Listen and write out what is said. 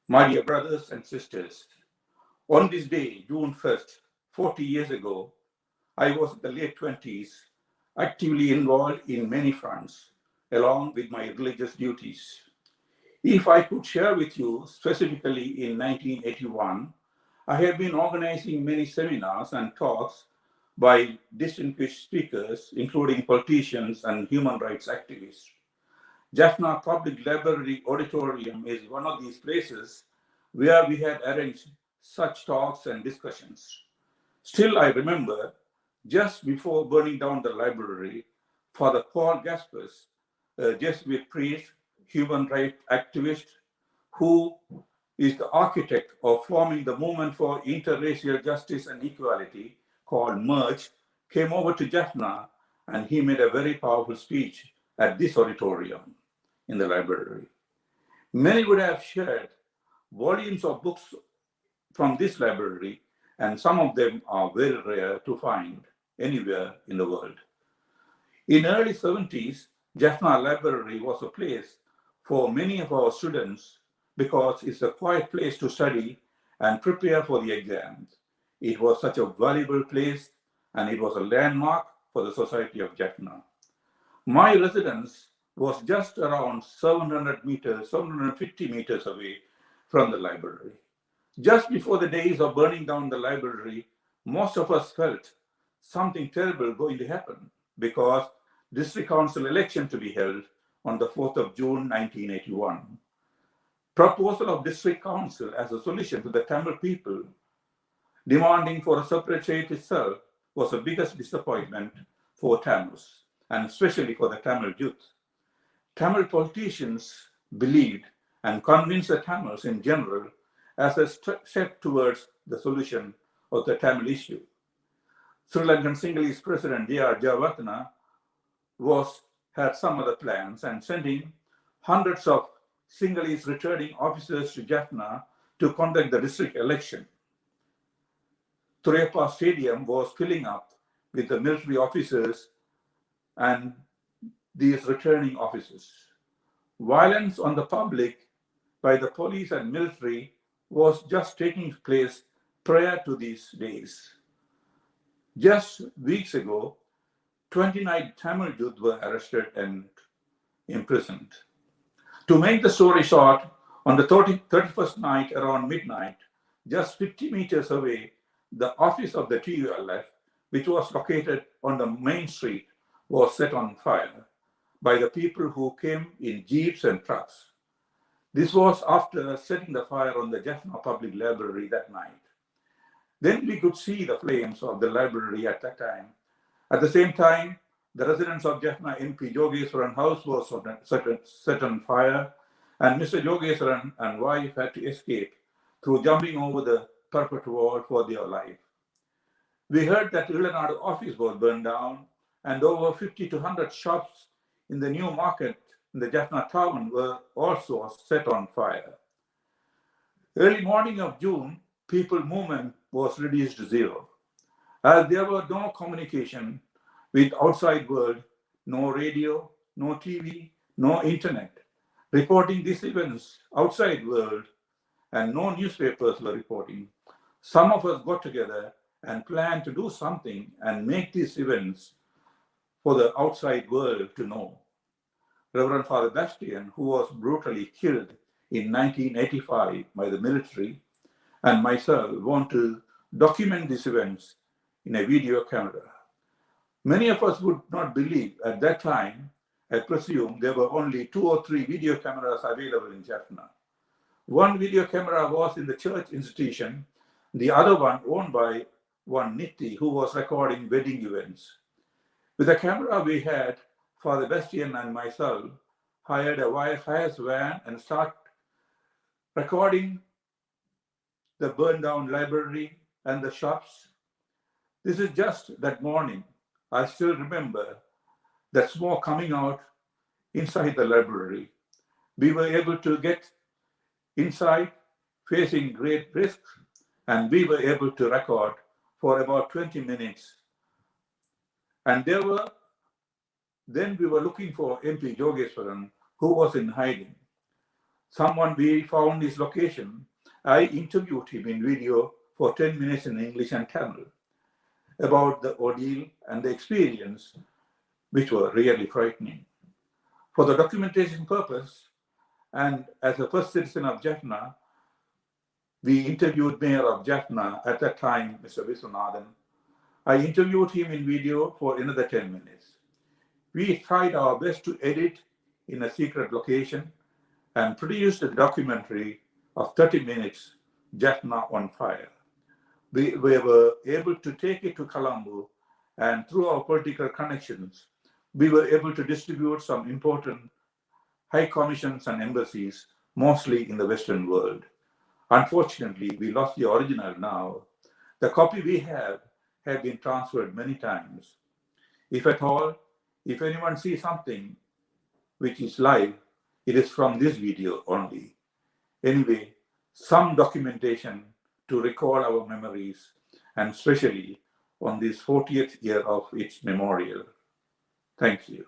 My dear brothers and sisters, on this day, June 1st, 40 years ago, I was in the late 20s, actively involved in many fronts, along with my religious duties. If I could share with you specifically in 1981, I have been organizing many seminars and talks by distinguished speakers, including politicians and human rights activists. Jaffna Public Library Auditorium is one of these places where we had arranged such talks and discussions. Still, I remember just before burning down the library, Father Paul Gaspers, a Jesuit priest, human rights activist, who is the architect of forming the movement for interracial justice and equality called MERGE, came over to Jaffna and he made a very powerful speech at this auditorium in the library. Many would have shared volumes of books from this library, and some of them are very rare to find anywhere in the world. In the early 70s, Jaffna Library was a place for many of our students because it's a quiet place to study and prepare for the exams. It was such a valuable place and it was a landmark for the Society of Jaffna. My residence was just around 750 meters away from the library. Just before the days of burning down the library, most of us felt something terrible going to happen because district council election to be held on the 4th of June 1981. Proposal of district council as a solution to the Tamil people demanding for a separate state itself was the biggest disappointment for Tamils, and especially for the Tamil youth. Tamil politicians believed and convinced the Tamils in general as a step towards the solution of the Tamil issue. Sri Lankan Sinhalese President J.R. Jayawarthana had some other plans and sending hundreds of Sinhalese returning officers to Jaffna to conduct the district election. Thuraiappa Stadium was filling up with the military officers and these returning officers. Violence on the public by the police and military was just taking place prior to these days. Just weeks ago, 29 Tamil youth were arrested and imprisoned. To make the story short, on the 31st night around midnight, just 50 meters away, the office of the TULF, which was located on the main street, was set on fire by the people who came in jeeps and trucks. This was after setting the fire on the Jaffna Public Library that night. Then we could see the flames of the library at that time. At the same time, the residence of Jaffna MP Jogeswaran house was set on fire, and Mr. Jogeswaran and wife had to escape through jumping over the parapet wall for their life. We heard that Ilanadu office was burned down, and over 50 to 100 shops in the new market in the Jaffna town were also set on fire. Early morning of June, people movement was reduced to zero. As there were no communication with outside world, no radio, no TV, no internet, reporting these events outside world, and no newspapers were reporting, some of us got together and planned to do something and make these events for the outside world to know. Reverend Father Bastian, who was brutally killed in 1985 by the military, and myself want to document these events in a video camera. Many of us would not believe at that time, I presume there were only 2 or 3 video cameras available in Jaffna. One video camera was in the church institution, the other one owned by one Nitti who was recording wedding events. With the camera we had, Father Bastian and myself hired a hires van and start recording the burned down library and the shops. This is just that morning. I still remember that smoke coming out inside the library. We were able to get inside facing great risks, and we were able to record for about 20 minutes. And then we were looking for MP Jogeswaran, who was in hiding. someone we found his location, I interviewed him in video for 10 minutes in English and Tamil about the ordeal and the experience, which were really frightening. For the documentation purpose, and as a first citizen of Jaffna, we interviewed Mayor of Jaffna at that time, Mr. Viswanathan. I interviewed him in video for another 10 minutes. We tried our best to edit in a secret location and produced a documentary of 30 minutes, Jaffna on Fire. We were able to take it to Colombo, and through our political connections, we were able to distribute some important high commissions and embassies, mostly in the Western world. Unfortunately, we lost the original now. The copy we have had been transferred many times. If at all, if anyone sees something which is live, it is from this video only. Anyway, some documentation to recall our memories, and especially on this 40th year of its memorial. Thank you.